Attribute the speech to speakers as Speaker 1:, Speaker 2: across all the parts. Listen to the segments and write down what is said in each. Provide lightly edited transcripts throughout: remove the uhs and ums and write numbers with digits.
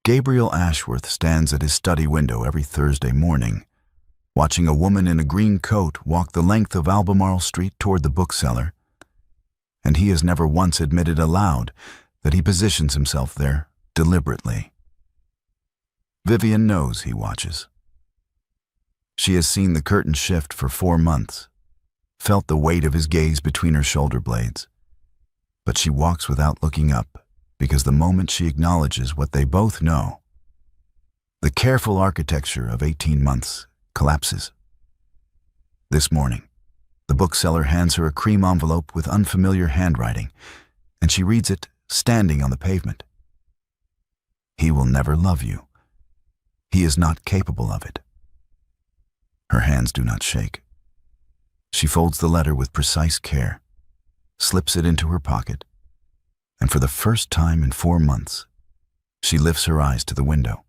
Speaker 1: Gabriel Ashworth stands at his study window every Thursday morning, watching a woman in a green coat walk the length of Albemarle Street toward the bookseller, and he has never once admitted aloud that he positions himself there deliberately. Vivienne knows he watches. She has seen the curtain shift for 4 months, felt the weight of his gaze between her shoulder blades, but she walks without looking up because the moment she acknowledges what they both know, the careful architecture of 18 months collapses. This morning, the bookseller hands her a cream envelope with unfamiliar handwriting, and she reads it standing on the pavement. He will never love you. He is not capable of it. Her hands do not shake. She folds the letter with precise care, slips it into her pocket, and for the first time in 4 months, she lifts her eyes to the window.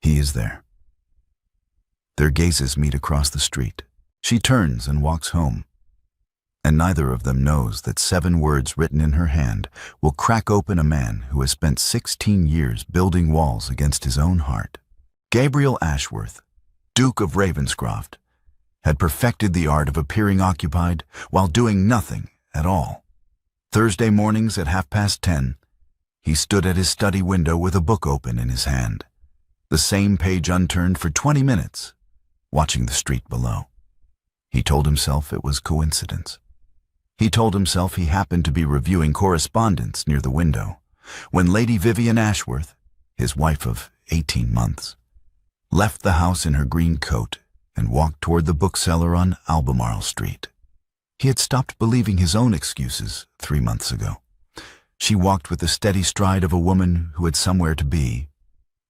Speaker 1: He is there. Their gazes meet across the street. She turns and walks home, and neither of them knows that 7 words written in her hand will crack open a man who has spent 16 years building walls against his own heart. Gabriel Ashworth, Duke of Ravenscroft, had perfected the art of appearing occupied while doing nothing at all. Thursday mornings at 10:30, he stood at his study window with a book open in his hand, the same page unturned for 20 minutes, watching the street below. He told himself it was coincidence. He told himself he happened to be reviewing correspondence near the window when Lady Vivienne Ashworth, his wife of 18 months, left the house in her green coat and walked toward the bookseller on Albemarle Street. He had stopped believing his own excuses 3 months ago. She walked with the steady stride of a woman who had somewhere to be,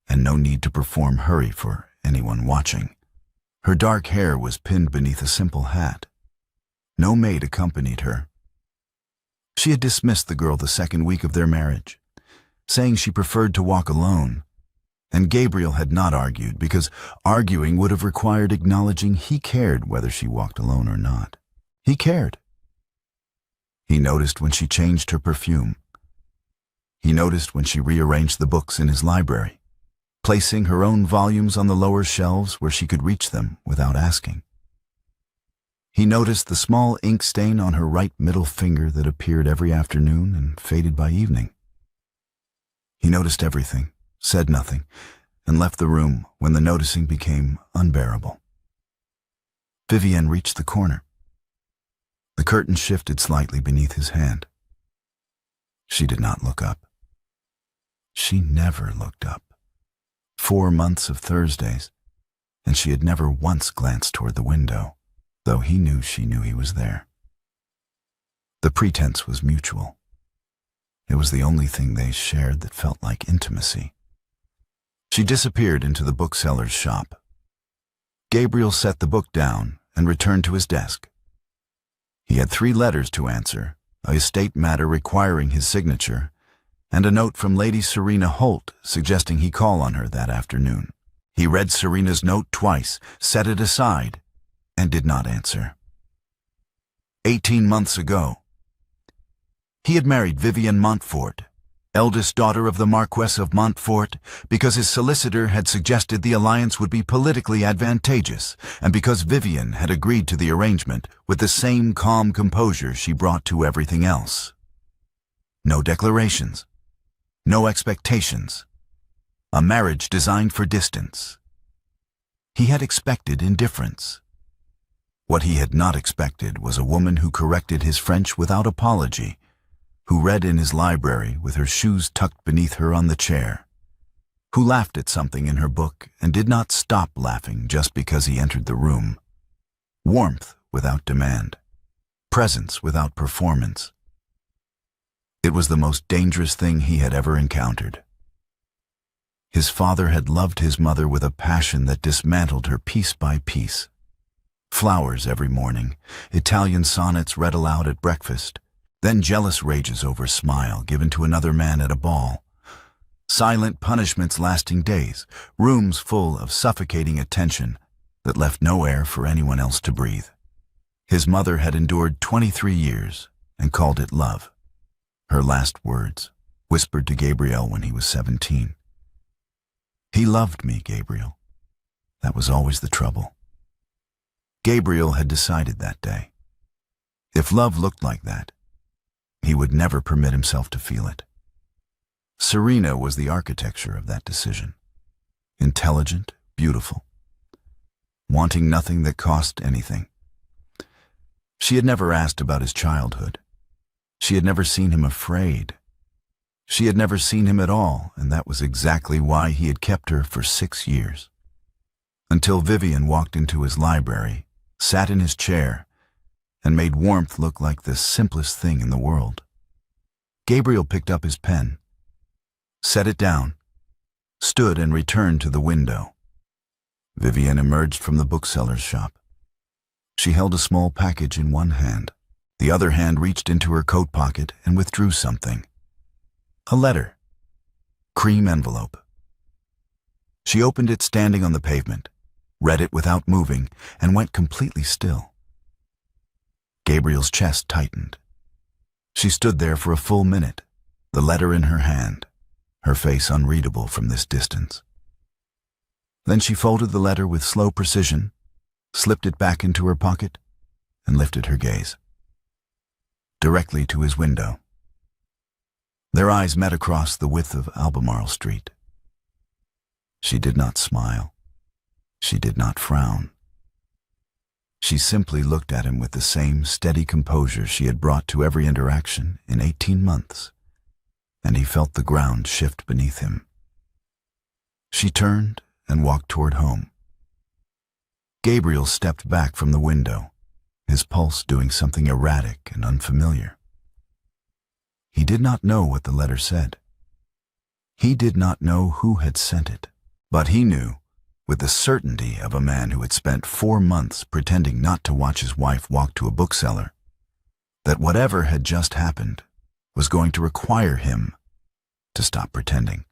Speaker 1: and no need to perform hurry for anyone watching. Her dark hair was pinned beneath a simple hat. No maid accompanied her. She had dismissed the girl the second week of their marriage, saying she preferred to walk alone, and Gabriel had not argued because arguing would have required acknowledging he cared whether she walked alone or not. He cared. He noticed when she changed her perfume. He noticed when she rearranged the books in his library, placing her own volumes on the lower shelves where she could reach them without asking. He noticed the small ink stain on her right middle finger that appeared every afternoon and faded by evening. He noticed everything, said nothing, and left the room when the noticing became unbearable. Vivienne reached the corner. The curtain shifted slightly beneath his hand. She did not look up. She never looked up. 4 months of Thursdays, and she had never once glanced toward the window, though he knew she knew he was there. The pretense was mutual. It was the only thing they shared that felt like intimacy. She disappeared into the bookseller's shop. Gabriel set the book down and returned to his desk. He had 3 letters to answer, a estate matter requiring his signature, and a note from Lady Serena Holt suggesting he call on her that afternoon. He read Serena's note twice, set it aside, and did not answer. 18 months ago, he had married Vivienne Montfort, eldest daughter of the Marquess of Montfort, because his solicitor had suggested the alliance would be politically advantageous, and because Vivienne had agreed to the arrangement with the same calm composure she brought to everything else. No declarations, no expectations, a marriage designed for distance. He had expected indifference. What he had not expected was a woman who corrected his French without apology, who read in his library with her shoes tucked beneath her on the chair, who laughed at something in her book and did not stop laughing just because he entered the room. Warmth without demand, presence without performance. It was the most dangerous thing he had ever encountered. His father had loved his mother with a passion that dismantled her piece by piece. Flowers every morning, Italian sonnets read aloud at breakfast, then jealous rages over a smile given to another man at a ball. Silent punishments lasting days, rooms full of suffocating attention that left no air for anyone else to breathe. His mother had endured 23 years and called it love. Her last words, whispered to Gabriel when he was 17, He loved me, Gabriel. That was always the trouble. Gabriel had decided that day. If love looked like that, he would never permit himself to feel it. Serena was the architecture of that decision. Intelligent, beautiful, wanting nothing that cost anything. She had never asked about his childhood. She had never seen him afraid. She had never seen him at all, and that was exactly why he had kept her for 6 years. Until Vivienne walked into his library, sat in his chair, and made warmth look like the simplest thing in the world. Gabriel picked up his pen, set it down, stood and returned to the window. Vivienne emerged from the bookseller's shop. She held a small package in one hand. The other hand reached into her coat pocket and withdrew something. A letter. Cream envelope. She opened it standing on the pavement, read it without moving, and went completely still. Gabriel's chest tightened. She stood there for a full minute, the letter in her hand, her face unreadable from this distance. Then she folded the letter with slow precision, slipped it back into her pocket, and lifted her gaze. Directly to his window. Their eyes met across the width of Albemarle Street. She did not smile. She did not frown. She simply looked at him with the same steady composure she had brought to every interaction in 18 months, and he felt the ground shift beneath him. She turned and walked toward home. Gabriel stepped back from the window, his pulse doing something erratic and unfamiliar. He did not know what the letter said. He did not know who had sent it, but he knew, with the certainty of a man who had spent 4 months pretending not to watch his wife walk to a bookseller, that whatever had just happened was going to require him to stop pretending.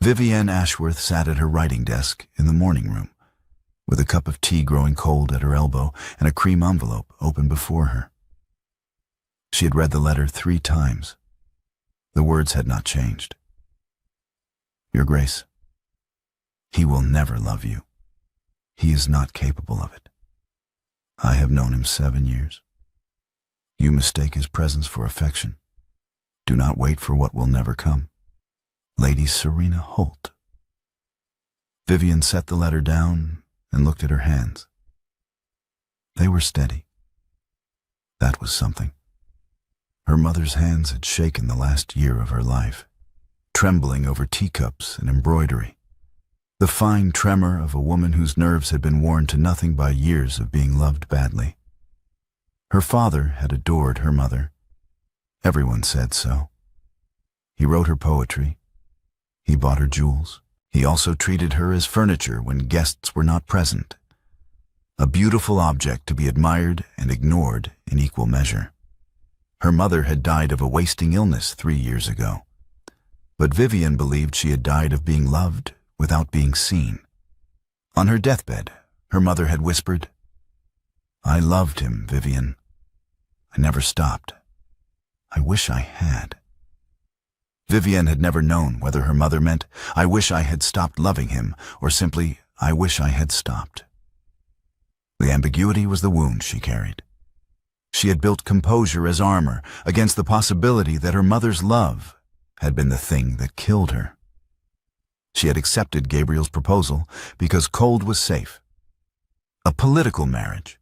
Speaker 1: Vivienne Ashworth sat at her writing desk in the morning room, with a cup of tea growing cold at her elbow and a cream envelope open before her. She had read the letter 3 times. The words had not changed. Your Grace, he will never love you. He is not capable of it. I have known him 7 years. You mistake his presence for affection. Do not wait for what will never come. Lady Serena Holt. Vivienne set the letter down and looked at her hands. They were steady. That was something. Her mother's hands had shaken the last year of her life, trembling over teacups and embroidery, the fine tremor of a woman whose nerves had been worn to nothing by years of being loved badly. Her father had adored her mother. Everyone said so. He wrote her poetry. He bought her jewels. He also treated her as furniture when guests were not present, a beautiful object to be admired and ignored in equal measure. Her mother had died of a wasting illness 3 years ago, but Vivienne believed she had died of being loved without being seen. On her deathbed, her mother had whispered, I loved him, Vivienne. I never stopped. I wish I had. Vivienne had never known whether her mother meant, I wish I had stopped loving him, or simply, I wish I had stopped. The ambiguity was the wound she carried. She had built composure as armor against the possibility that her mother's love had been the thing that killed her. She had accepted Gabriel's proposal because cold was safe. A political marriage.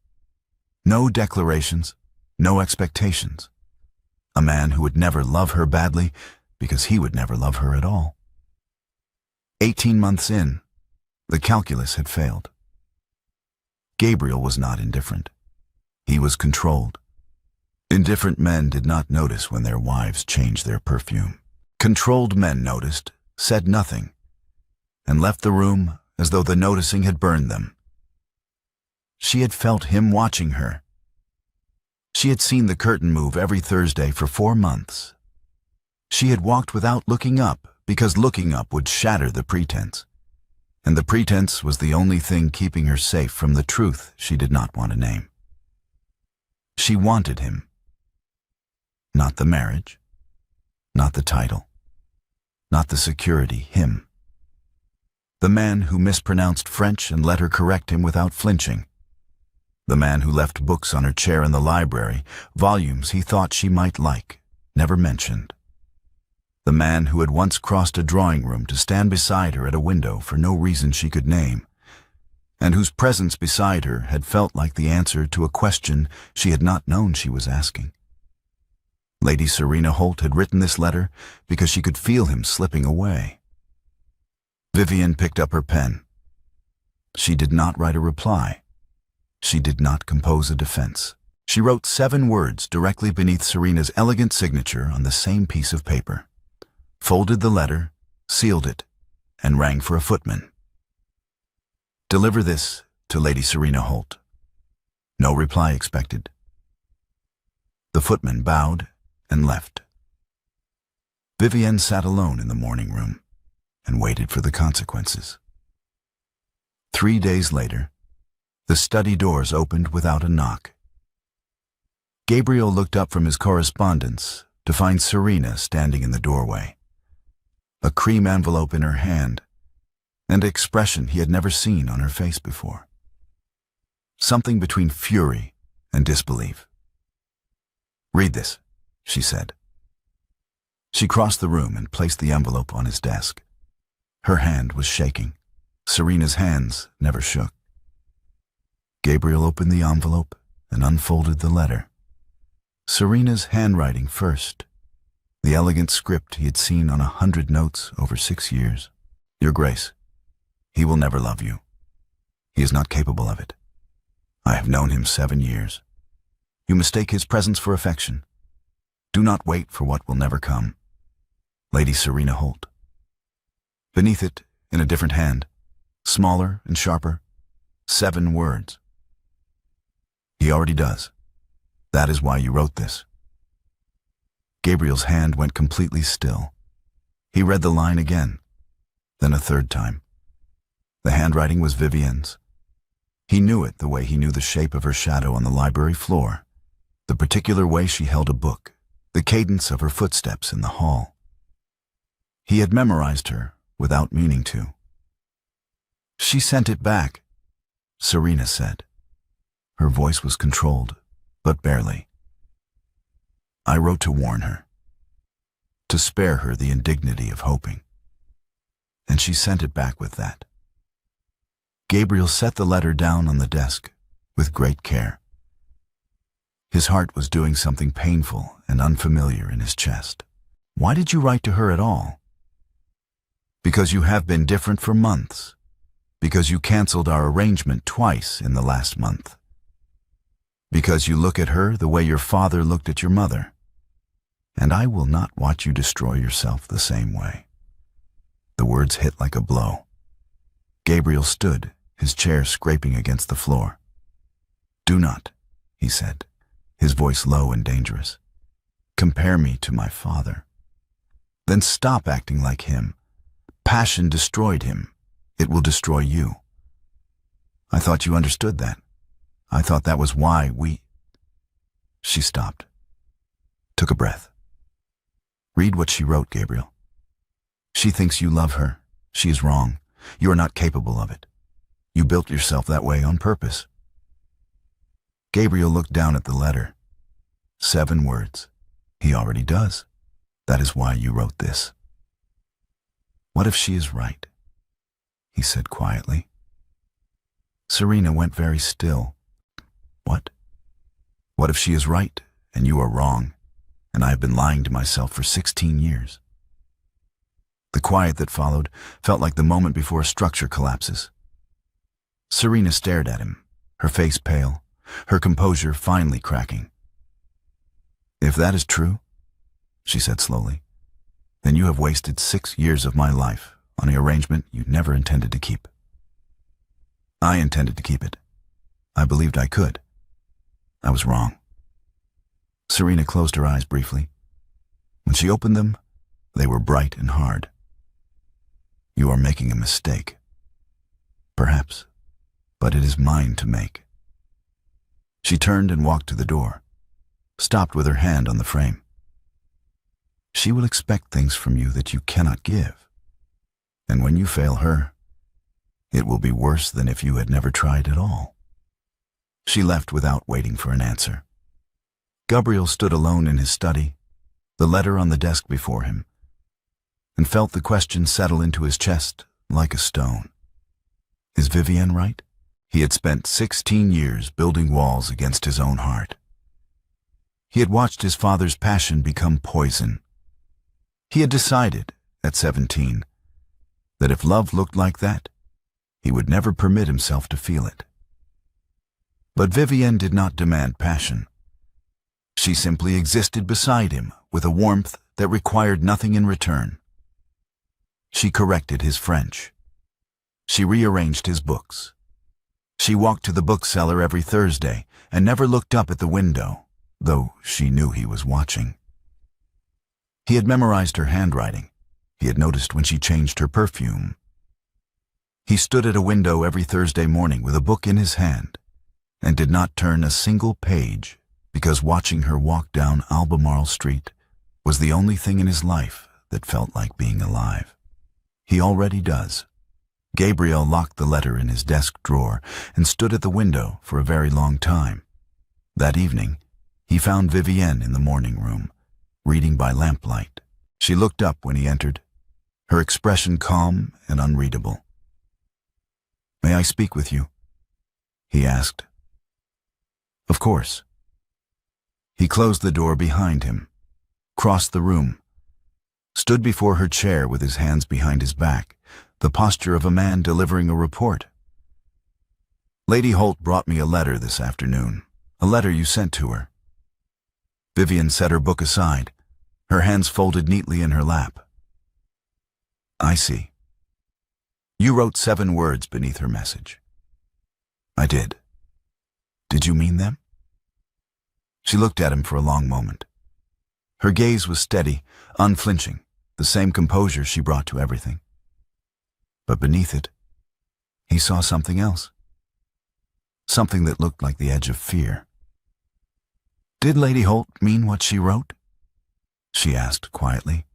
Speaker 1: No declarations, no expectations. A man who would never love her badly because he would never love her at all. 18 months in, the calculus had failed. Gabriel was not indifferent. He was controlled. Indifferent men did not notice when their wives changed their perfume. Controlled men noticed, said nothing, and left the room as though the noticing had burned them. She had felt him watching her. She had seen the curtain move every Thursday for 4 months. She had walked without looking up because looking up would shatter the pretense, and the pretense was the only thing keeping her safe from the truth she did not want to name. She wanted him. Not the marriage, not the title, not the security, him. The man who mispronounced French and let her correct him without flinching. The man who left books on her chair in the library, volumes he thought she might like, never mentioned. The man who had once crossed a drawing room to stand beside her at a window for no reason she could name, and whose presence beside her had felt like the answer to a question she had not known she was asking. Lady Serena Holt had written this letter because she could feel him slipping away. Vivienne picked up her pen. She did not write a reply. She did not compose a defense. She wrote 7 words directly beneath Serena's elegant signature on the same piece of paper, folded the letter, sealed it, and rang for a footman. "Deliver this to Lady Serena Holt." No reply expected. The footman bowed and left. Vivienne sat alone in the morning room and waited for the consequences. 3 days later, the study doors opened without a knock. Gabriel looked up from his correspondence to find Serena standing in the doorway, a cream envelope in her hand, and an expression he had never seen on her face before. Something between fury and disbelief. "Read this," she said. She crossed the room and placed the envelope on his desk. Her hand was shaking. Serena's hands never shook. Gabriel opened the envelope and unfolded the letter. Serena's handwriting first, the elegant script he had seen on 100 notes over 6 years. "Your Grace, he will never love you. He is not capable of it. I have known him 7 years. You mistake his presence for affection. Do not wait for what will never come. Lady Serena Holt." Beneath it, in a different hand, smaller and sharper, 7 words. "He already does. That is why you wrote this." Gabriel's hand went completely still. He read the line again, then a 3rd time. The handwriting was Vivienne's. He knew it the way he knew the shape of her shadow on the library floor, the particular way she held a book, the cadence of her footsteps in the hall. He had memorized her without meaning to. "She sent it back," Serena said. Her voice was controlled, but barely. "I wrote to warn her, to spare her the indignity of hoping. And she sent it back with that." Gabriel set the letter down on the desk with great care. His heart was doing something painful and unfamiliar in his chest. "Why did you write to her at all?" "Because you have been different for months. Because you canceled our arrangement twice in the last month. Because you look at her the way your father looked at your mother. And I will not watch you destroy yourself the same way." The words hit like a blow. Gabriel stood, his chair scraping against the floor. "Do not," he said, his voice low and dangerous. "Compare me to my father. Then stop acting like him. Passion destroyed him. It will destroy you. I thought you understood that. I thought that was why we—" She stopped, took a breath. "Read what she wrote, Gabriel. She thinks you love her. She is wrong. You are not capable of it. You built yourself that way on purpose." Gabriel looked down at the letter. 7 words. "He already does. That is why you wrote this." "What if she is right?" he said quietly. Serena went very still. "What? What if she is right and you are wrong, and I have been lying to myself for 16 years? The quiet that followed felt like the moment before a structure collapses. Serena stared at him, her face pale, her composure finally cracking. "If that is true," she said slowly, "then you have wasted 6 years of my life on an arrangement you never intended to keep." "I intended to keep it. I believed I could. I was wrong." Serena closed her eyes briefly. When she opened them, they were bright and hard. "You are making a mistake. Perhaps, but it is mine to make." She turned and walked to the door, stopped with her hand on the frame. "She will expect things from you that you cannot give. And when you fail her, It will be worse than if you had never tried at all." She left without waiting for an answer. Gabriel stood alone in his study, the letter on the desk before him, and felt the question settle into his chest like a stone. Is Vivienne right? He had spent 16 years building walls against his own heart. He had watched his father's passion become poison. He had decided, at 17, that if love looked like that, he would never permit himself to feel it. But Vivienne did not demand passion. She simply existed beside him with a warmth that required nothing in return. She corrected his French. She rearranged his books. She walked to the bookseller every Thursday and never looked up at the window, though she knew he was watching. He had memorized her handwriting. He had noticed when she changed her perfume. He stood at a window every Thursday morning with a book in his hand and did not turn a single page because watching her walk down Albemarle Street was the only thing in his life that felt like being alive. He already does. Gabriel locked the letter in his desk drawer and stood at the window for a very long time. That evening, he found Vivienne in the morning room, reading by lamplight. She looked up when he entered, her expression calm and unreadable. "May I speak with you?" he asked. "Of course." He closed the door behind him, crossed the room, stood before her chair with his hands behind his back, the posture of a man delivering a report. "Lady Holt brought me a letter this afternoon, a letter you sent to her." Vivienne set her book aside, her hands folded neatly in her lap. "I see. You wrote 7 words beneath her message." "I did. Did you mean them?" She looked at him for a long moment. Her gaze was steady, unflinching, the same composure she brought to everything. But beneath it, he saw something else. Something that looked like the edge of fear. "Did Lady Holt mean what she wrote?" she asked quietly.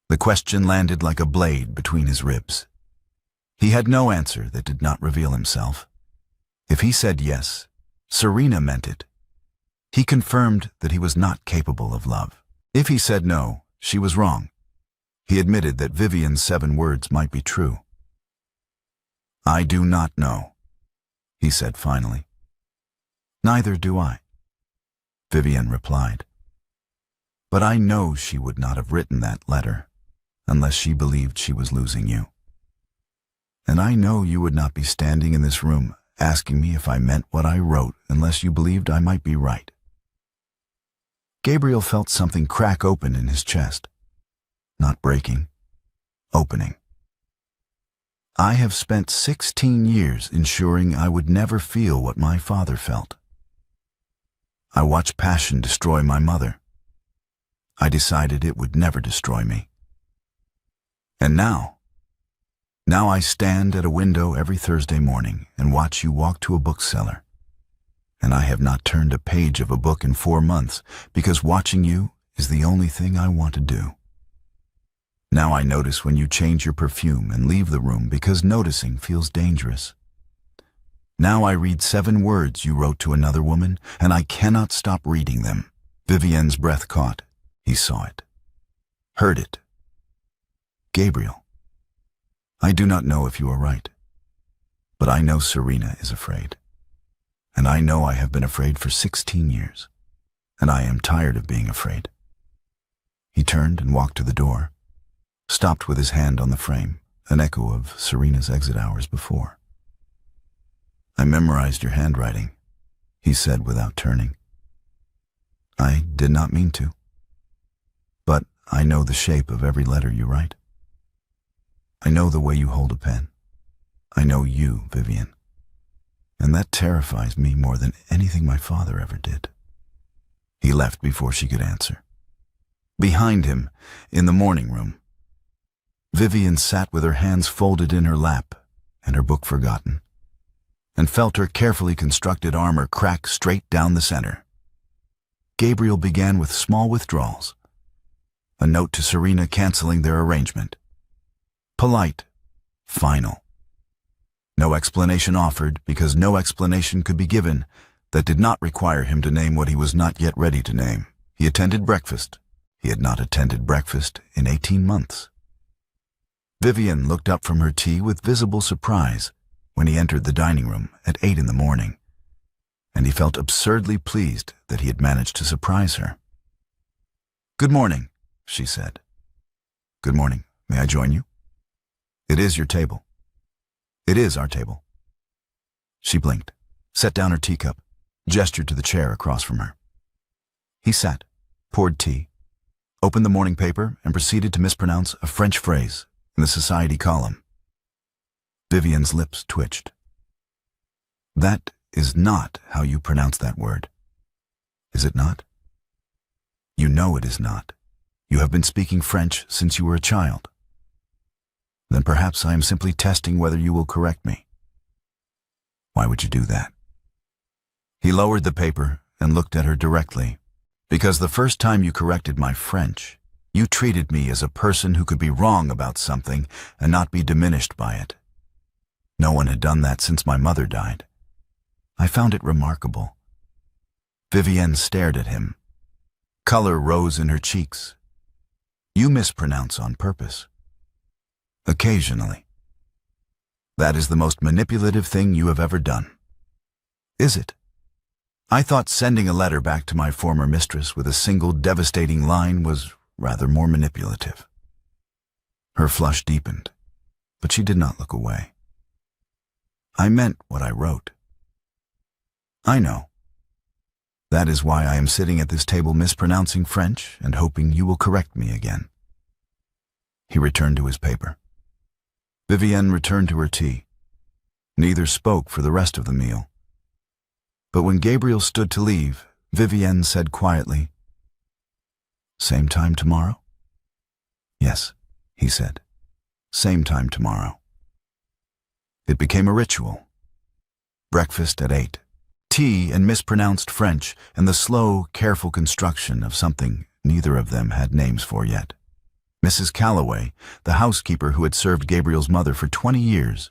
Speaker 1: The question landed like a blade between his ribs. He had no answer that did not reveal himself. If he said yes, Serena meant it. He confirmed that he was not capable of love. If he said no, she was wrong. He admitted that Vivienne's 7 words might be true. "I do not know," he said finally. "Neither do I," Vivienne replied. "But I know she would not have written that letter unless she believed she was losing you. And I know you would not be standing in this room asking me if I meant what I wrote unless you believed I might be right." Gabriel felt something crack open in his chest. Not breaking, opening. "I have spent 16 years ensuring I would never feel what my father felt. I watched passion destroy my mother. I decided it would never destroy me. And now I stand at a window every Thursday morning and watch you walk to a bookseller. And I have not turned a page of a book in 4 months because watching you is the only thing I want to do. Now I notice when you change your perfume and leave the room because noticing feels dangerous. Now I read 7 words you wrote to another woman, and I cannot stop reading them." Vivienne's breath caught. He saw it. Heard it. "Gabriel, I do not know if you are right, but I know Serena is afraid. And I know I have been afraid for 16 years, and I am tired of being afraid." He turned and walked to the door, stopped with his hand on the frame, an echo of Serena's exit hours before. "I memorized your handwriting," he said without turning. "I did not mean to. But I know the shape of every letter you write. I know the way you hold a pen. I know you, Vivienne. And that terrifies me more than anything my father ever did." He left before she could answer. Behind him, in the morning room, Vivienne sat with her hands folded in her lap and her book forgotten, and felt her carefully constructed armor crack straight down the center. Gabriel began with small withdrawals, a note to Serena canceling their arrangement. Polite, final. No explanation offered, because no explanation could be given that did not require him to name what he was not yet ready to name. He attended breakfast. He had not attended breakfast in 18 months. Vivienne looked up from her tea with visible surprise when he entered the dining room at 8 in the morning, and he felt absurdly pleased that he had managed to surprise her. "Good morning," she said. "Good morning. May I join you?" "It is your table." "It is our table." She blinked, set down her teacup, gestured to the chair across from her. He sat, poured tea, opened the morning paper, and proceeded to mispronounce a French phrase in the society column. Vivienne's lips twitched. "That is not how you pronounce that word. Is it not? You know it is not. You have been speaking French since you were a child. Then perhaps I am simply testing whether you will correct me." "Why would you do that?" He lowered the paper and looked at her directly. "Because the first time you corrected my French, you treated me as a person who could be wrong about something and not be diminished by it. No one had done that since my mother died. I found it remarkable." Vivienne stared at him. Color rose in her cheeks. "You mispronounce on purpose." "Occasionally." "That is the most manipulative thing you have ever done." "Is it? I thought sending a letter back to my former mistress with a single devastating line was rather more manipulative." Her flush deepened, but she did not look away. "I meant what I wrote." "I know. That is why I am sitting at this table mispronouncing French and hoping you will correct me again." He returned to his paper. Vivienne returned to her tea. Neither spoke for the rest of the meal. But when Gabriel stood to leave, Vivienne said quietly, "Same time tomorrow?" "Yes," he said. "Same time tomorrow." It became a ritual. Breakfast at 8. Tea and mispronounced French and the slow, careful construction of something neither of them had names for yet. Mrs. Calloway, the housekeeper who had served Gabriel's mother for 20 years,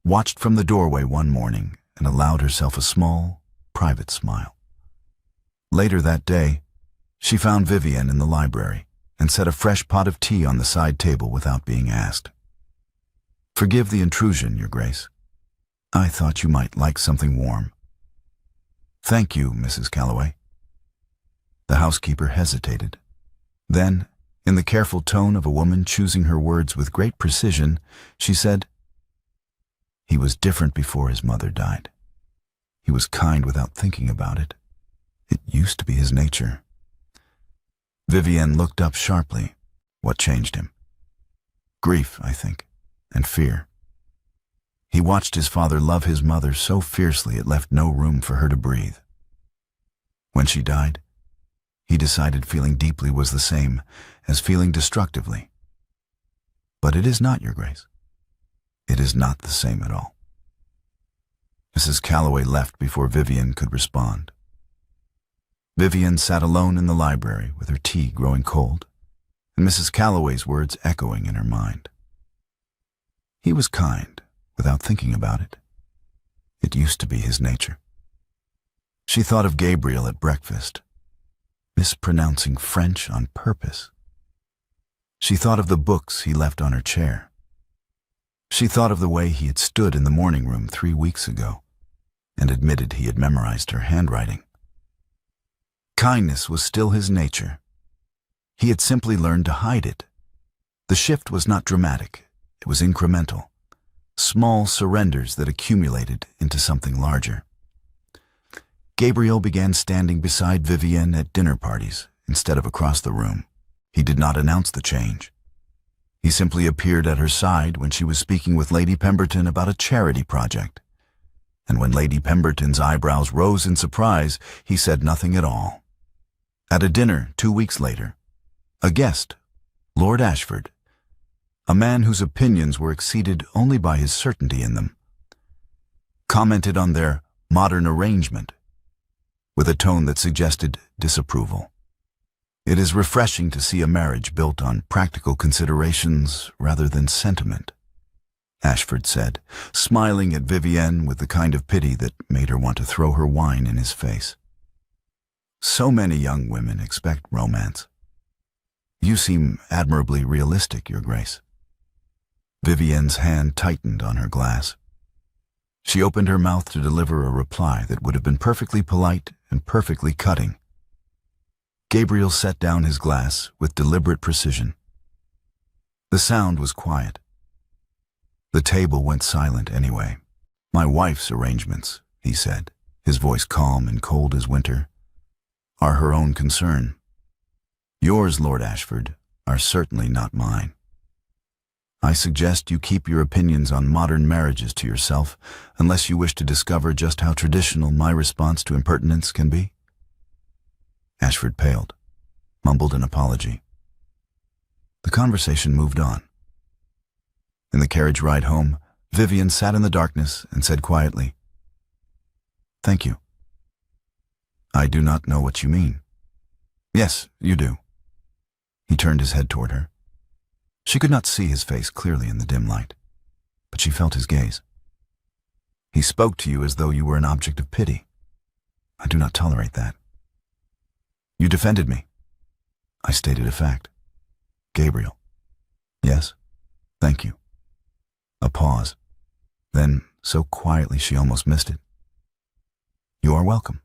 Speaker 1: watched from the doorway one morning and allowed herself a small, private smile. Later that day, she found Vivienne in the library and set a fresh pot of tea on the side table without being asked. "Forgive the intrusion, Your Grace. I thought you might like something warm." "Thank you, Mrs. Calloway." The housekeeper hesitated. Then, in the careful tone of a woman choosing her words with great precision, she said, "He was different before his mother died. He was kind without thinking about it. It used to be his nature." Vivienne looked up sharply. "What changed him?" "Grief, I think, and fear. He watched his father love his mother so fiercely it left no room for her to breathe. When she died, he decided feeling deeply was the same as feeling destructively. But it is not, Your Grace. It is not the same at all." Mrs. Calloway left before Vivienne could respond. Vivienne sat alone in the library with her tea growing cold, and Mrs. Calloway's words echoing in her mind. He was kind, without thinking about it. It used to be his nature. She thought of Gabriel at breakfast, mispronouncing French on purpose. She thought of the books he left on her chair. She thought of the way he had stood in the morning room 3 weeks ago and admitted he had memorized her handwriting. Kindness was still his nature. He had simply learned to hide it. The shift was not dramatic. It was incremental. Small surrenders that accumulated into something larger. Gabriel began standing beside Vivienne at dinner parties instead of across the room. He did not announce the change. He simply appeared at her side when she was speaking with Lady Pemberton about a charity project. And when Lady Pemberton's eyebrows rose in surprise, he said nothing at all. At a dinner 2 weeks later, a guest, Lord Ashford, a man whose opinions were exceeded only by his certainty in them, commented on their modern arrangement with a tone that suggested disapproval. It is refreshing to see a marriage built on practical considerations rather than sentiment. Ashford said, smiling at Vivienne with the kind of pity that made her want to throw her wine in his face. So many young women expect romance. You seem admirably realistic, Your Grace. Vivienne's hand tightened on her glass. She opened her mouth to deliver a reply that would have been perfectly polite and perfectly cutting. Gabriel set down his glass with deliberate precision. The sound was quiet. The table went silent anyway. My wife's arrangements, he said, his voice calm and cold as winter, are her own concern. Yours, Lord Ashford, are certainly not mine. I suggest you keep your opinions on modern marriages to yourself, unless you wish to discover just how traditional my response to impertinence can be. Ashford paled, mumbled an apology. The conversation moved on. In the carriage ride home, Vivienne sat in the darkness and said quietly, "Thank you." "I do not know what you mean." "Yes, you do." He turned his head toward her. She could not see his face clearly in the dim light, but she felt his gaze. "He spoke to you as though you were an object of pity. I do not tolerate that." "You defended me." "I stated a fact." "Gabriel." "Yes, thank you." A pause. Then, so quietly she almost missed it, "You are welcome."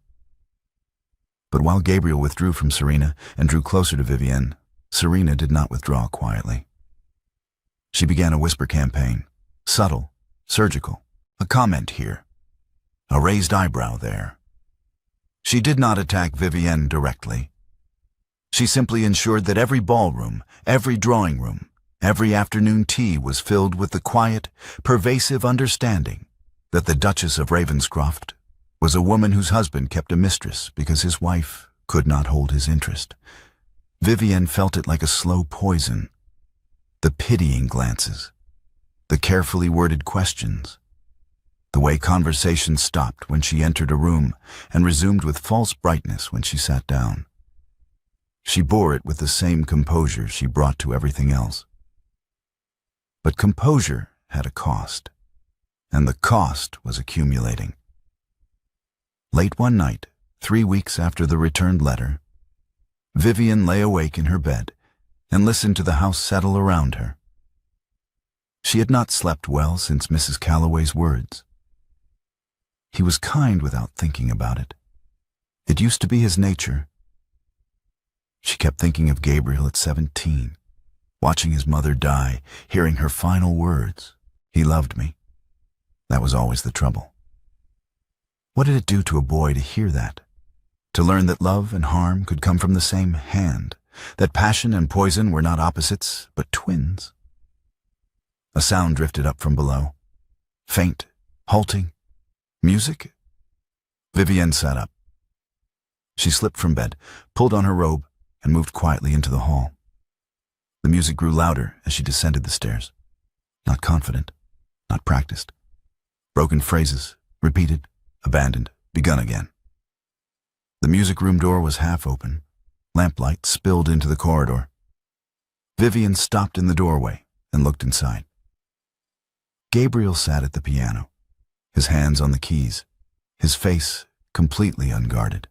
Speaker 1: But while Gabriel withdrew from Serena and drew closer to Vivienne, Serena did not withdraw quietly. She began a whisper campaign, subtle, surgical, a comment here, a raised eyebrow there. She did not attack Vivienne directly. She simply ensured that every ballroom, every drawing room, every afternoon tea was filled with the quiet, pervasive understanding that the Duchess of Ravenscroft was a woman whose husband kept a mistress because his wife could not hold his interest. Vivienne felt it like a slow poison. The pitying glances, the carefully worded questions, the way conversation stopped when she entered a room and resumed with false brightness when she sat down. She bore it with the same composure she brought to everything else. But composure had a cost, and the cost was accumulating. Late one night, 3 weeks after the returned letter, Vivienne lay awake in her bed and listened to the house settle around her. She had not slept well since Mrs. Calloway's words. He was kind without thinking about it. It used to be his nature. She kept thinking of Gabriel at 17, watching his mother die, hearing her final words, "He loved me." That was always the trouble. What did it do to a boy to hear that? To learn that love and harm could come from the same hand, that passion and poison were not opposites, but twins. A sound drifted up from below. Faint, halting. Music? Vivienne sat up. She slipped from bed, pulled on her robe, and moved quietly into the hall. The music grew louder as she descended the stairs. Not confident, not practiced. Broken phrases, repeated, abandoned, begun again. The music room door was half open. Lamplight spilled into the corridor. Vivienne stopped in the doorway and looked inside. Gabriel sat at the piano, his hands on the keys, his face completely unguarded.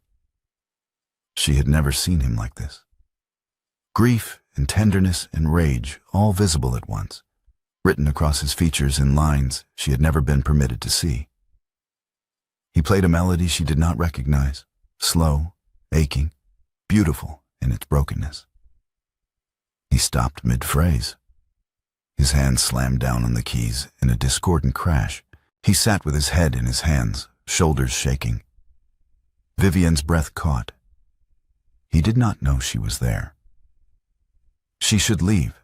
Speaker 1: She had never seen him like this. Grief and tenderness and rage all visible at once, written across his features in lines she had never been permitted to see. He played a melody she did not recognize, slow, aching, beautiful in its brokenness. He stopped mid-phrase. His hand slammed down on the keys in a discordant crash. He sat with his head in his hands, shoulders shaking. Vivienne's breath caught. He did not know she was there. She should leave.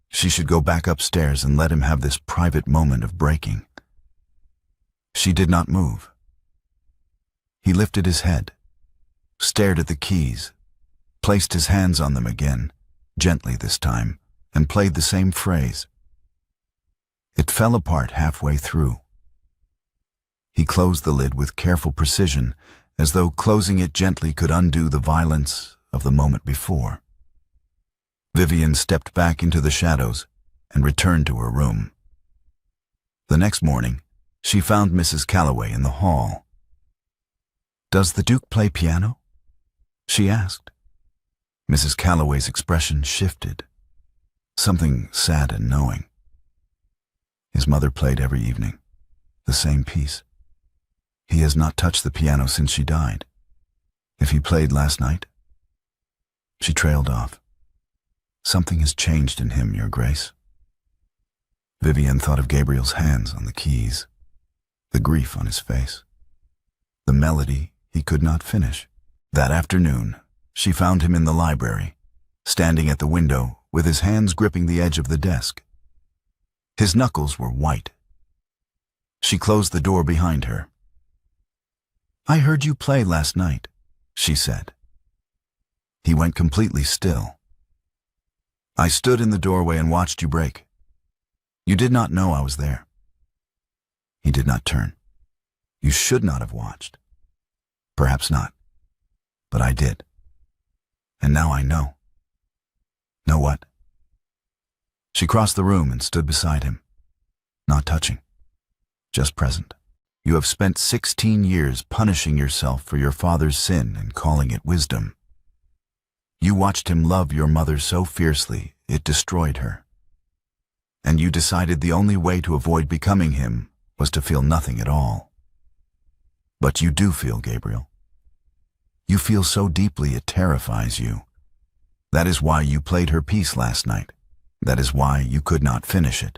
Speaker 1: She should go back upstairs and let him have this private moment of breaking. She did not move. He lifted his head, stared at the keys, placed his hands on them again, gently this time, and played the same phrase. It fell apart halfway through. He closed the lid with careful precision, as though closing it gently could undo the violence of the moment before. Vivienne stepped back into the shadows and returned to her room. The next morning, she found Mrs. Calloway in the hall. "Does the Duke play piano?" she asked. Mrs. Calloway's expression shifted, something sad and knowing. His mother played every evening, the same piece. He has not touched the piano since she died. If he played last night? She trailed off. "Something has changed in him, Your Grace." Vivienne thought of Gabriel's hands on the keys, the grief on his face, the melody he could not finish. That afternoon, she found him in the library, standing at the window with his hands gripping the edge of the desk. His knuckles were white. She closed the door behind her. "I heard you play last night," she said. He went completely still. "I stood in the doorway and watched you break. You did not know I was there." He did not turn. "You should not have watched." "Perhaps not. But I did. And now I know." "Know what?" She crossed the room and stood beside him, not touching, just present. "You have spent 16 years punishing yourself for your father's sin and calling it wisdom. You watched him love your mother so fiercely it destroyed her. And you decided the only way to avoid becoming him was to feel nothing at all. But you do feel, Gabriel. You feel so deeply it terrifies you. That is why you played her piece last night. That is why you could not finish it.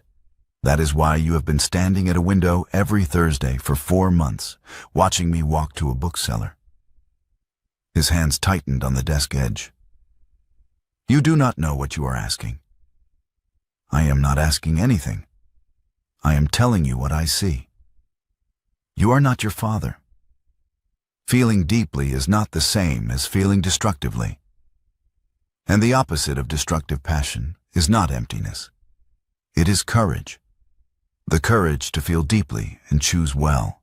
Speaker 1: That is why you have been standing at a window every Thursday for 4 months, watching me walk to a bookseller." His hands tightened on the desk edge. "You do not know what you are asking." "I am not asking anything. I am telling you what I see. You are not your father. Feeling deeply is not the same as feeling destructively. And the opposite of destructive passion is not emptiness. It is courage. The courage to feel deeply and choose well.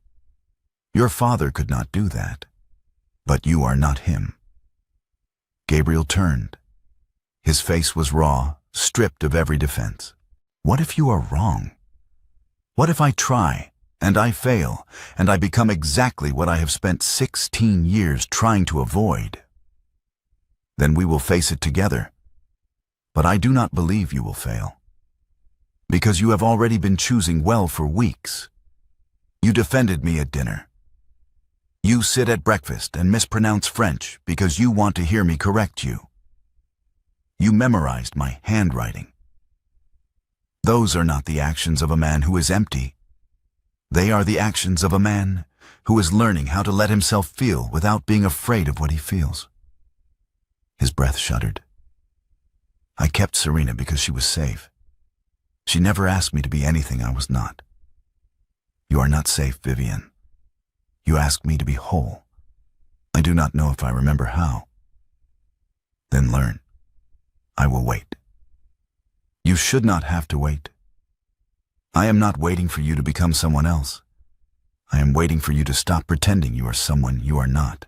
Speaker 1: Your father could not do that, but you are not him." Gabriel turned. His face was raw, stripped of every defense. "What if you are wrong? What if I try, and I fail, and I become exactly what I have spent 16 years trying to avoid? Then we will face it together. But I do not believe you will fail. Because you have already been choosing well for weeks. You defended me at dinner. You sit at breakfast and mispronounce French because you want to hear me correct you. You memorized my handwriting. Those are not the actions of a man who is empty. They are the actions of a man who is learning how to let himself feel without being afraid of what he feels." His breath shuddered. "I kept Serena because she was safe. She never asked me to be anything I was not. You are not safe, Vivienne. You asked me to be whole. I do not know if I remember how." "Then learn. I will wait." "You should not have to wait. I am not waiting for you to become someone else. I am waiting for you to stop pretending you are someone you are not."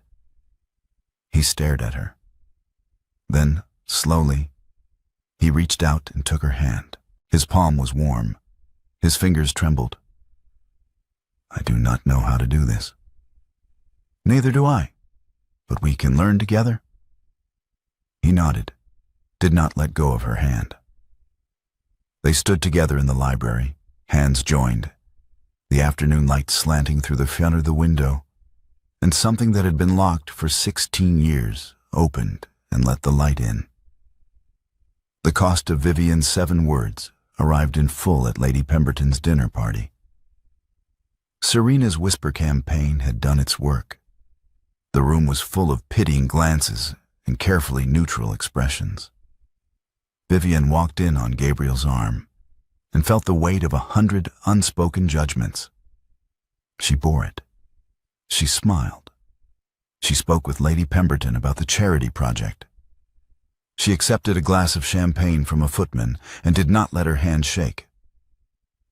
Speaker 1: He stared at her. Then, slowly, he reached out and took her hand. His palm was warm. His fingers trembled. "I do not know how to do this." "Neither do I. But we can learn together." He nodded, did not let go of her hand. They stood together in the library, hands joined, the afternoon light slanting through the front of the window, and something that had been locked for 16 years opened and let the light in. The cost of Vivienne's 7 words arrived in full at Lady Pemberton's dinner party. Serena's whisper campaign had done its work. The room was full of pitying glances and carefully neutral expressions. Vivienne walked in on Gabriel's arm and felt the weight of 100 unspoken judgments. She bore it. She smiled. She spoke with Lady Pemberton about the charity project. She accepted a glass of champagne from a footman and did not let her hand shake.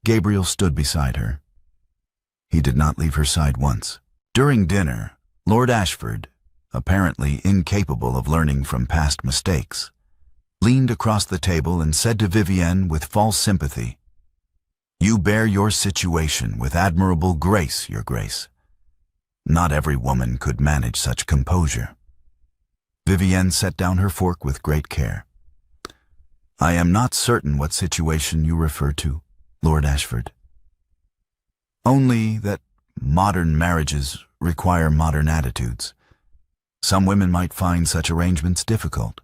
Speaker 1: Gabriel stood beside her. He did not leave her side once. During dinner, Lord Ashford, apparently incapable of learning from past mistakes, leaned across the table and said to Vivienne with false sympathy, You bear your situation with admirable grace, your grace. Not every woman could manage such composure. Vivienne set down her fork with great care. I am not certain what situation you refer to, Lord Ashford. Only that modern marriages require modern attitudes. Some women might find such arrangements difficult.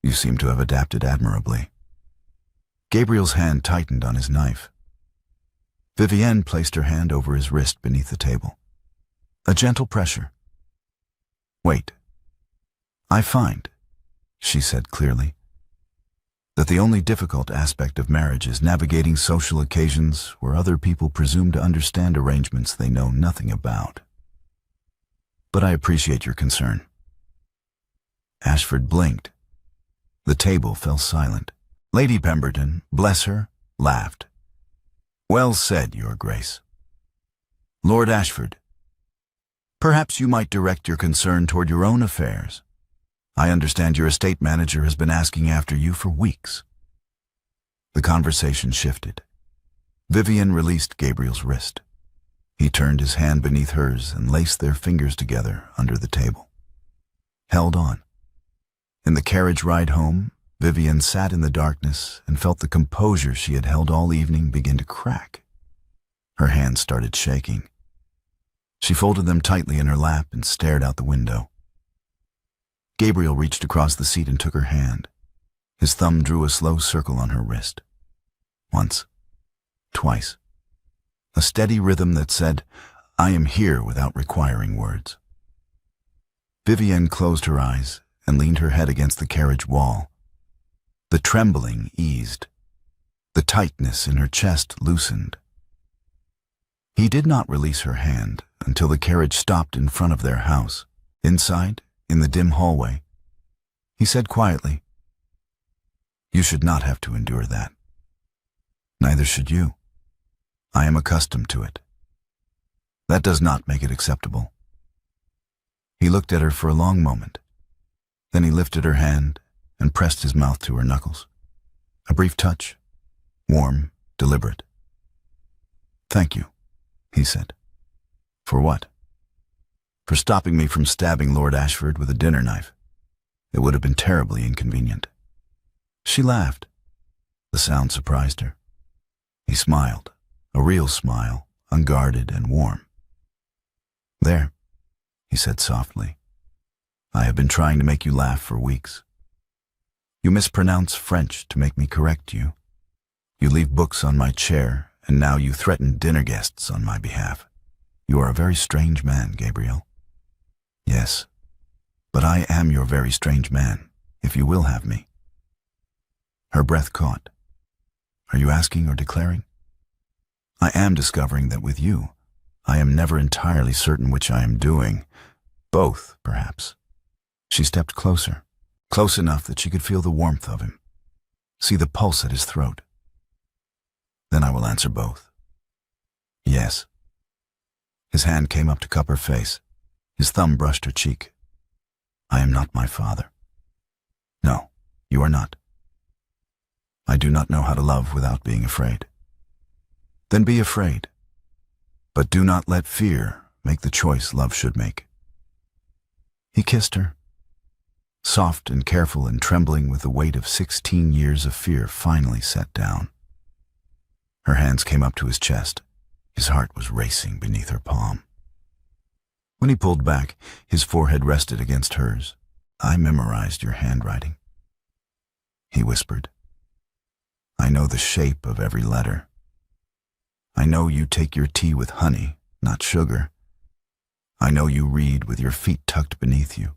Speaker 1: You seem to have adapted admirably. Gabriel's hand tightened on his knife. Vivienne placed her hand over his wrist beneath the table. A gentle pressure. Wait. I find, she said clearly, that the only difficult aspect of marriage is navigating social occasions where other people presume to understand arrangements they know nothing about. But I appreciate your concern. Ashford blinked. The table fell silent. Lady Pemberton, bless her, laughed. Well said, Your Grace. Lord Ashford, perhaps you might direct your concern toward your own affairs. I understand your estate manager has been asking after you for weeks. The conversation shifted. Vivienne released Gabriel's wrist. He turned his hand beneath hers and laced their fingers together under the table. Held on. In the carriage ride home, Vivienne sat in the darkness and felt the composure she had held all evening begin to crack. Her hands started shaking. She folded them tightly in her lap and stared out the window. Gabriel reached across the seat and took her hand. His thumb drew a slow circle on her wrist. Once. Twice. A steady rhythm that said, I am here without requiring words. Vivienne closed her eyes and leaned her head against the carriage wall. The trembling eased. The tightness in her chest loosened. He did not release her hand until the carriage stopped in front of their house. Inside, in the dim hallway, he said quietly, You should not have to endure that. Neither should you. I am accustomed to it. That does not make it acceptable. He looked at her for a long moment. Then he lifted her hand and pressed his mouth to her knuckles. A brief touch, warm, deliberate. Thank you, he said. For what? For stopping me from stabbing Lord Ashford with a dinner knife. It would have been terribly inconvenient. She laughed. The sound surprised her. He smiled, a real smile, unguarded and warm. There, he said softly. I have been trying to make you laugh for weeks. You mispronounce French to make me correct you. You leave books on my chair, and now you threaten dinner guests on my behalf. You are a very strange man, Gabriel. Yes, but I am your very strange man, if you will have me. Her breath caught. Are you asking or declaring? I am discovering that with you, I am never entirely certain which I am doing. Both, perhaps. She stepped closer, close enough that she could feel the warmth of him, see the pulse at his throat. Then I will answer both. Yes. His hand came up to cup her face. His thumb brushed her cheek. I am not my father. No, you are not. I do not know how to love without being afraid. Then be afraid. But do not let fear make the choice love should make. He kissed her. Soft and careful and trembling with the weight of 16 years of fear finally set down. Her hands came up to his chest. His heart was racing beneath her palm. When he pulled back, his forehead rested against hers. I memorized your handwriting. He whispered. I know the shape of every letter. I know you take your tea with honey, not sugar. I know you read with your feet tucked beneath you.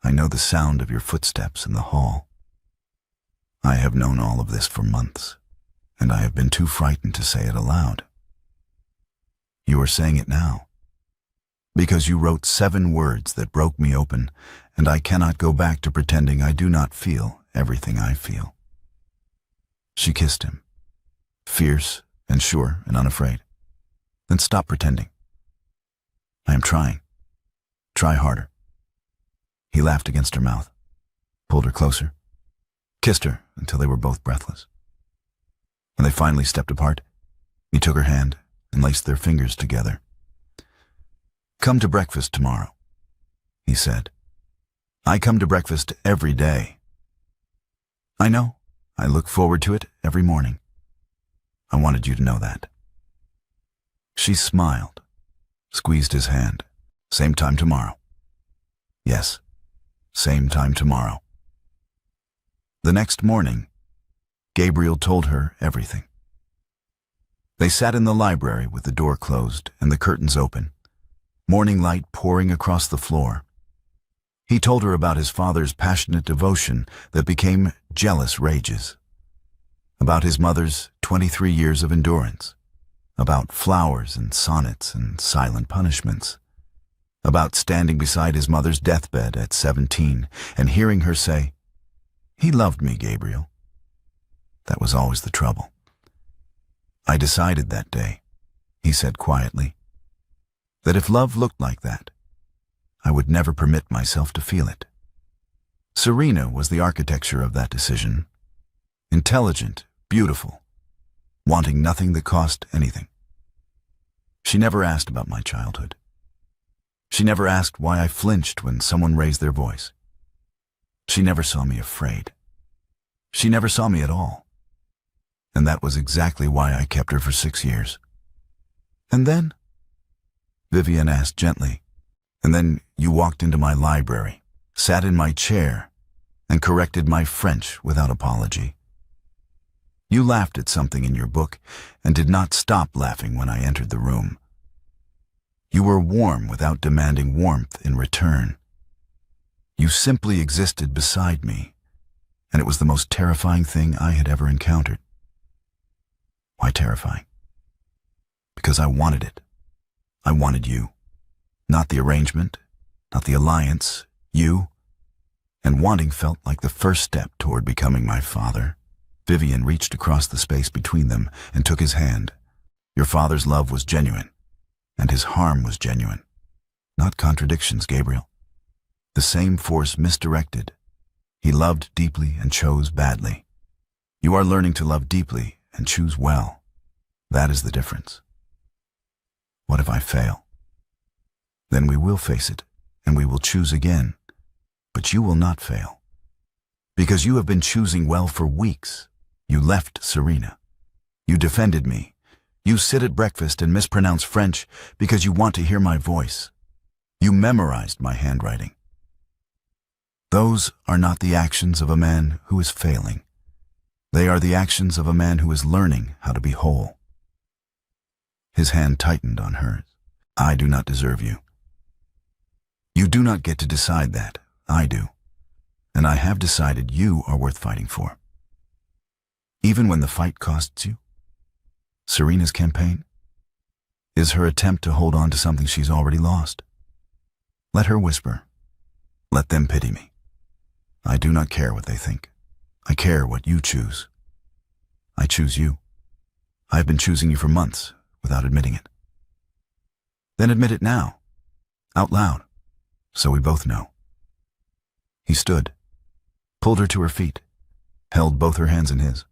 Speaker 1: I know the sound of your footsteps in the hall. I have known all of this for months, and I have been too frightened to say it aloud. You are saying it now, because you wrote 7 words that broke me open, and I cannot go back to pretending I do not feel everything I feel. She kissed him, fierce and sure and unafraid. Then stop pretending. I am trying. Try harder. He laughed against her mouth, pulled her closer, kissed her until they were both breathless. and they finally stepped apart. He took her hand and laced their fingers together. "Come to breakfast tomorrow," he said. "I come to breakfast every day." "I know. I look forward to it every morning. I wanted you to know that." She smiled, squeezed his hand. "Same time tomorrow." "Yes, same time tomorrow." The next morning, Gabriel told her everything. They sat in the library with the door closed and the curtains open, morning light pouring across the floor. He told her about his father's passionate devotion that became jealous rages, about his mother's 23 years of endurance, about flowers and sonnets and silent punishments, about standing beside his mother's deathbed at 17 and hearing her say, "He loved me, Gabriel." That was always the trouble. "I decided that day," he said quietly, "that if love looked like that, I would never permit myself to feel it." Serena was the architecture of that decision. Intelligent, beautiful, wanting nothing that cost anything. She never asked about my childhood. She never asked why I flinched when someone raised their voice. She never saw me afraid. She never saw me at all. And that was exactly why I kept her for 6 years. "And then?" Vivienne asked gently. "And then you walked into my library, sat in my chair, and corrected my French without apology. You laughed at something in your book and did not stop laughing when I entered the room. You were warm without demanding warmth in return. You simply existed beside me, and it was the most terrifying thing I had ever encountered." "Why terrifying?" "Because I wanted it. I wanted you. Not the arrangement, not the alliance, you. And wanting felt like the first step toward becoming my father." Vivienne reached across the space between them and took his hand. "Your father's love was genuine, and his harm was genuine. Not contradictions, Gabriel. The same force misdirected. He loved deeply and chose badly. You are learning to love deeply and choose well. That is the difference. What if I fail? Then we will face it, and we will choose again. But you will not fail. Because you have been choosing well for weeks. You left Serena. You defended me. You sit at breakfast and mispronounce French because you want to hear my voice. You memorized my handwriting. Those are not the actions of a man who is failing. They are the actions of a man who is learning how to be whole." His hand tightened on hers. "I do not deserve you. You do not get to decide that. I do. And I have decided you are worth fighting for. Even when the fight costs you. Serena's campaign is her attempt to hold on to something she's already lost. Let her whisper. Let them pity me. I do not care what they think. I care what you choose. I choose you. I have been choosing you for months without admitting it. Then admit it now, out loud, so we both know." He stood, pulled her to her feet, held both her hands in his.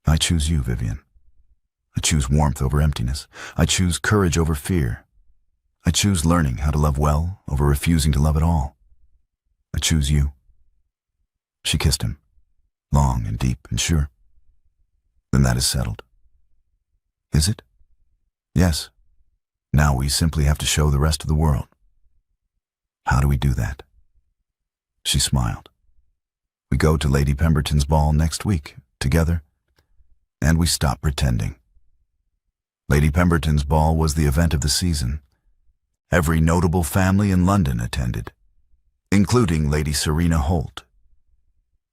Speaker 1: "I choose you, Vivienne. I choose warmth over emptiness. I choose courage over fear. I choose learning how to love well over refusing to love at all. I choose you." She kissed him, long and deep and sure. "Then that is settled." "Is it?" "Yes. Now we simply have to show the rest of the world." "How do we do that?" She smiled. "We go to Lady Pemberton's ball next week, together, and we stop pretending." Lady Pemberton's ball was the event of the season. Every notable family in London attended, including Lady Serena Holt.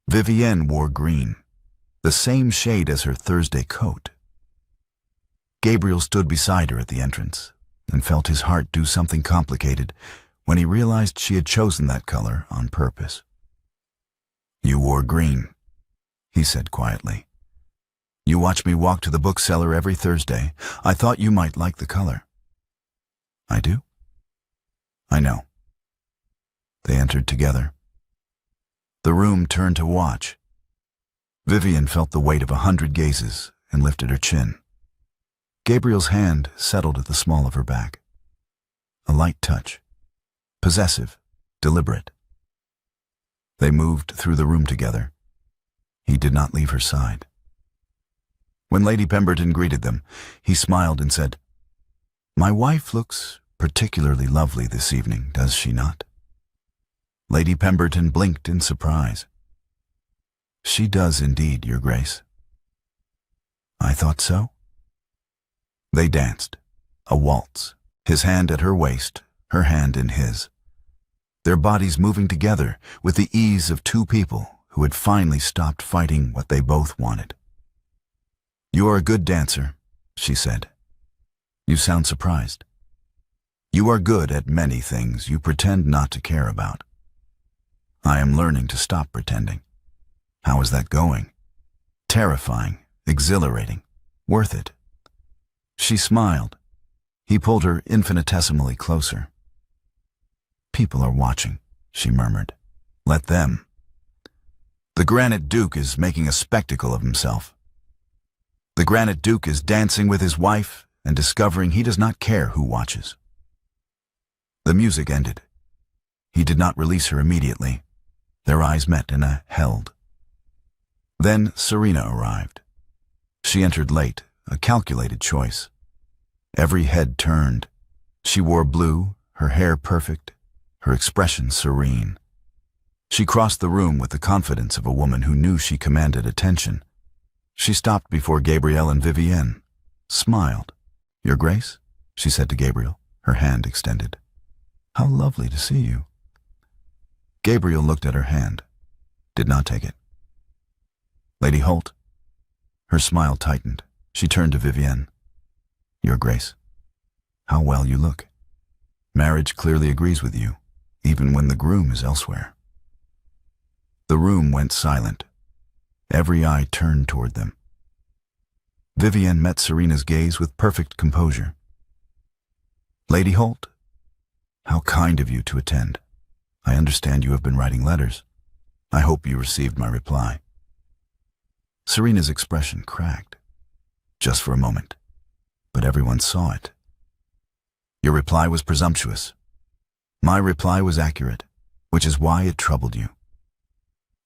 Speaker 1: Vivienne wore green, the same shade as her Thursday coat. Gabriel stood beside her at the entrance and felt his heart do something complicated when he realized she had chosen that color on purpose. "You wore green," he said quietly. "You watch me walk to the bookseller every Thursday. I thought you might like the color." "I do?" "I know." They entered together. The room turned to watch. Vivienne felt the weight of 100 gazes and lifted her chin. Gabriel's hand settled at the small of her back. A light touch. Possessive, deliberate. They moved through the room together. He did not leave her side. When Lady Pemberton greeted them, he smiled and said, "My wife looks particularly lovely this evening, does she not?" Lady Pemberton blinked in surprise. "She does indeed, Your Grace." "I thought so." They danced, a waltz, his hand at her waist, her hand in his. Their bodies moving together with the ease of two people who had finally stopped fighting what they both wanted. "You are a good dancer," she said. "You sound surprised. You are good at many things you pretend not to care about. I am learning to stop pretending. How is that going?" "Terrifying, exhilarating, worth it." She smiled. He pulled her infinitesimally closer. "People are watching," she murmured. "Let them. The Granite Duke is making a spectacle of himself. The Granite Duke is dancing with his wife and discovering he does not care who watches." The music ended. He did not release her immediately. Their eyes met and held. Then Serena arrived. She entered late, a calculated choice. Every head turned. She wore blue, her hair perfect, her expression serene. She crossed the room with the confidence of a woman who knew she commanded attention. She stopped before Gabriel and Vivienne, smiled. "Your Grace?" she said to Gabriel, her hand extended. "How lovely to see you." Gabriel looked at her hand, did not take it. "Lady Holt?" Her smile tightened. She turned to Vivienne. "Your Grace, how well you look. Marriage clearly agrees with you, even when the groom is elsewhere." The room went silent. Every eye turned toward them. Vivienne met Serena's gaze with perfect composure. "Lady Holt, how kind of you to attend. I understand you have been writing letters. I hope you received my reply." Serena's expression cracked, just for a moment, but everyone saw it. "Your reply was presumptuous. My reply was accurate, which is why it troubled you."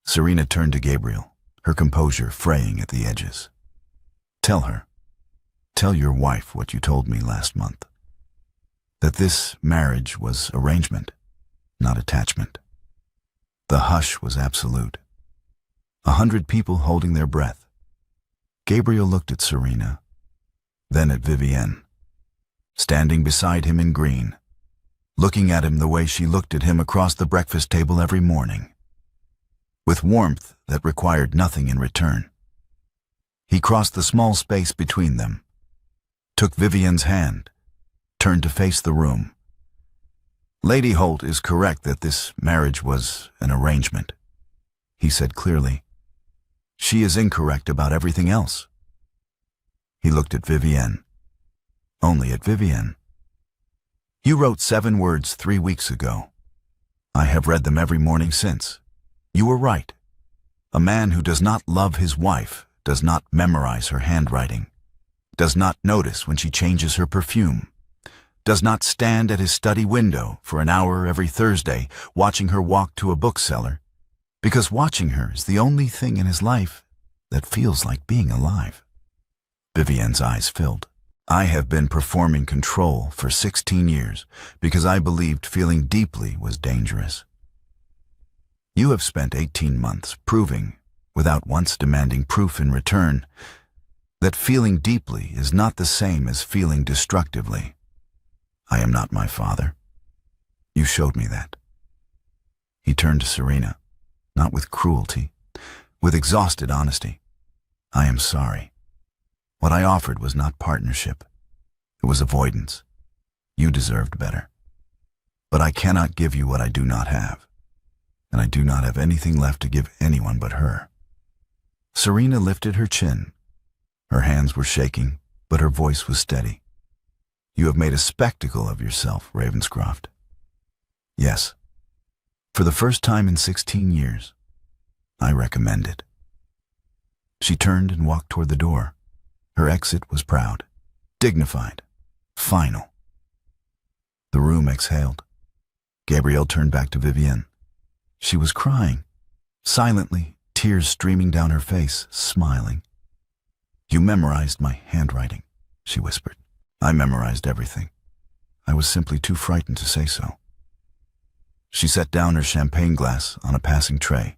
Speaker 1: Serena turned to Gabriel, her composure fraying at the edges. Tell your wife what you told me last month. That this marriage was arrangement, not attachment." The hush was absolute. 100 people holding their breath. Gabriel looked at Serena, then at Vivienne, standing beside him in green, looking at him the way she looked at him across the breakfast table every morning, with warmth that required nothing in return. He crossed the small space between them, took Vivienne's hand, turned to face the room. "Lady Holt is correct that this marriage was an arrangement," he said clearly. "She is incorrect about everything else." He looked at Vivienne, only at Vivienne. "You wrote 7 words 3 weeks ago. I have read them every morning since. You were right. A man who does not love his wife does not memorize her handwriting, does not notice when she changes her perfume, does not stand at his study window for an hour every Thursday watching her walk to a bookseller, because watching her is the only thing in his life that feels like being alive." Vivienne's eyes filled. "I have been performing control for 16 years because I believed feeling deeply was dangerous. You have spent 18 months proving, without once demanding proof in return, that feeling deeply is not the same as feeling destructively. I am not my father. You showed me that." He turned to Serena, not with cruelty, with exhausted honesty. "I am sorry. What I offered was not partnership. It was avoidance. You deserved better. But I cannot give you what I do not have, and I do not have anything left to give anyone but her." Serena lifted her chin. Her hands were shaking, but her voice was steady. "You have made a spectacle of yourself, Ravenscroft." "Yes. For the first time in 16 years. I recommend it." She turned and walked toward the door. Her exit was proud, dignified, final. The room exhaled. Gabriel turned back to Vivienne. She was crying, silently, tears streaming down her face, smiling. "You memorized my handwriting," she whispered. "I memorized everything. I was simply too frightened to say so." She set down her champagne glass on a passing tray,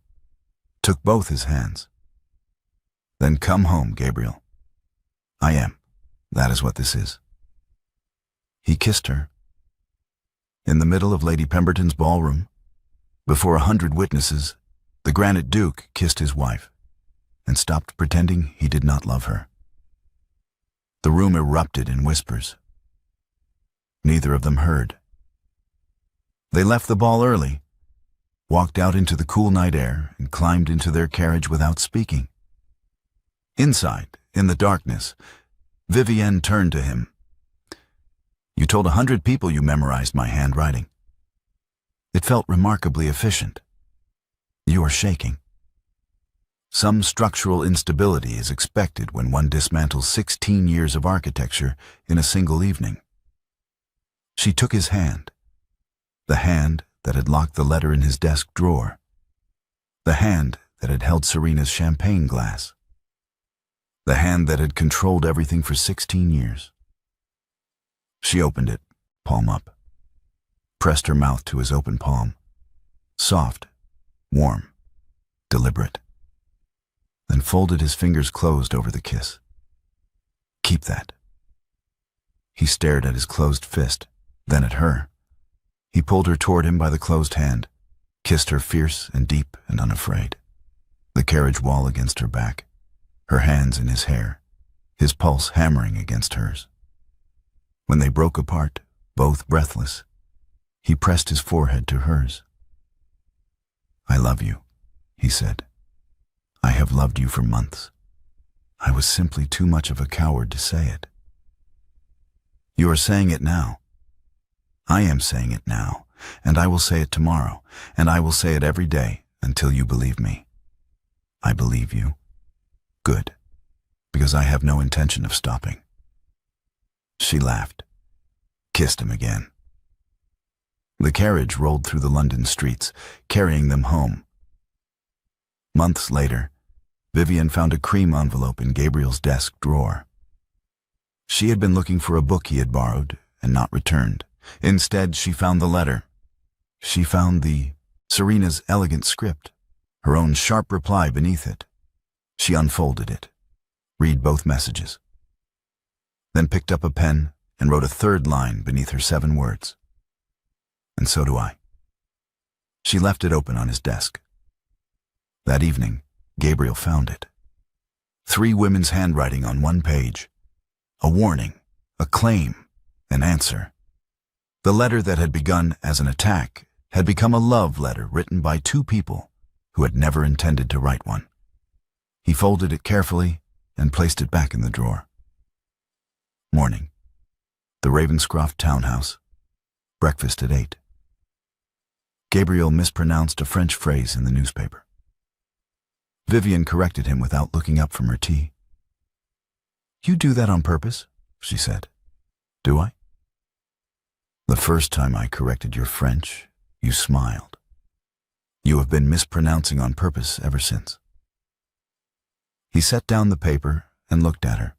Speaker 1: took both his hands. "Then come home, Gabriel. I am. That is what this is." He kissed her. In the middle of Lady Pemberton's ballroom, before 100 witnesses, the Granite Duke kissed his wife and stopped pretending he did not love her. The room erupted in whispers. Neither of them heard. They left the ball early, walked out into the cool night air, and climbed into their carriage without speaking. Inside, in the darkness, Vivienne turned to him. "You told 100 people you memorized my handwriting. It felt remarkably efficient. You are shaking." Some structural instability is expected when one dismantles 16 years of architecture in a single evening. She took his hand, the hand that had locked the letter in his desk drawer, the hand that had held Serena's champagne glass, the hand that had controlled everything for 16 years. She opened it, palm up, pressed her mouth to his open palm, soft, warm, deliberate, then folded his fingers closed over the kiss. "Keep that." He stared at his closed fist, then at her. He pulled her toward him by the closed hand, kissed her fierce and deep and unafraid. The carriage wall against her back, her hands in his hair, his pulse hammering against hers. When they broke apart, both breathless, he pressed his forehead to hers. "I love you," he said. "I have loved you for months. I was simply too much of a coward to say it. You are saying it now. I am saying it now, and I will say it tomorrow, and I will say it every day until you believe me. I believe you. Good, because I have no intention of stopping." She laughed, kissed him again. The carriage rolled through the London streets, carrying them home. Months later, Vivienne found a cream envelope in Gabriel's desk drawer. She had been looking for a book he had borrowed and not returned. Instead, she found the letter. She found Serena's elegant script, her own sharp reply beneath it. She unfolded it, read both messages, then picked up a pen and wrote a third line beneath her 7 words. "And so do I." She left it open on his desk. That evening, Gabriel found it. 3 women's handwriting on 1 page. A warning, a claim, an answer. The letter that had begun as an attack had become a love letter written by 2 people who had never intended to write one. He folded it carefully and placed it back in the drawer. Morning. The Ravenscroft townhouse. Breakfast at 8. Gabriel mispronounced a French phrase in the newspaper. Vivienne corrected him without looking up from her tea. "You do that on purpose?" she said. "Do I?" "The first time I corrected your French, you smiled. You have been mispronouncing on purpose ever since." He set down the paper and looked at her.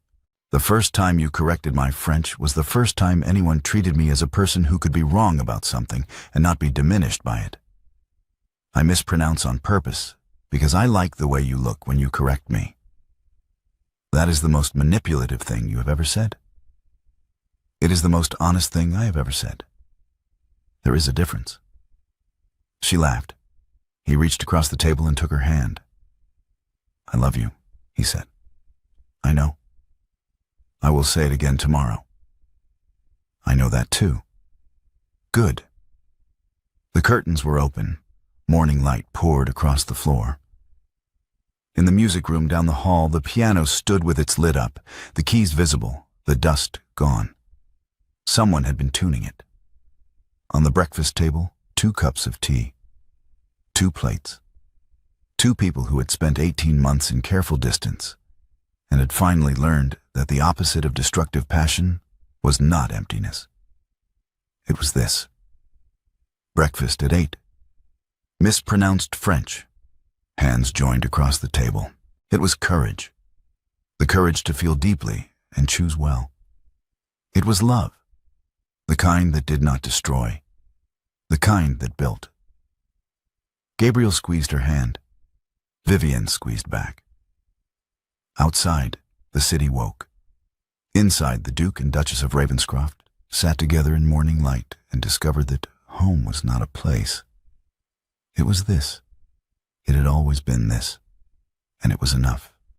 Speaker 1: "The first time you corrected my French was the first time anyone treated me as a person who could be wrong about something and not be diminished by it. I mispronounce on purpose because I like the way you look when you correct me. That is the most manipulative thing you have ever said. It is the most honest thing I have ever said. There is a difference." She laughed. He reached across the table and took her hand. "I love you," he said. "I know. I will say it again tomorrow." "I know that too." "Good." The curtains were open. Morning light poured across the floor. In the music room down the hall, the piano stood with its lid up, the keys visible, the dust gone. Someone had been tuning it. On the breakfast table, 2 cups of tea, 2 plates, Two people who had spent 18 months in careful distance and had finally learned that the opposite of destructive passion was not emptiness. It was this. Breakfast at 8. Mispronounced French. Hands joined across the table. It was courage. The courage to feel deeply and choose well. It was love. The kind that did not destroy. The kind that built. Gabriel squeezed her hand. Vivienne squeezed back. Outside, the city woke. Inside, the Duke and Duchess of Ravenscroft sat together in morning light and discovered that home was not a place. It was this. It had always been this, and it was enough.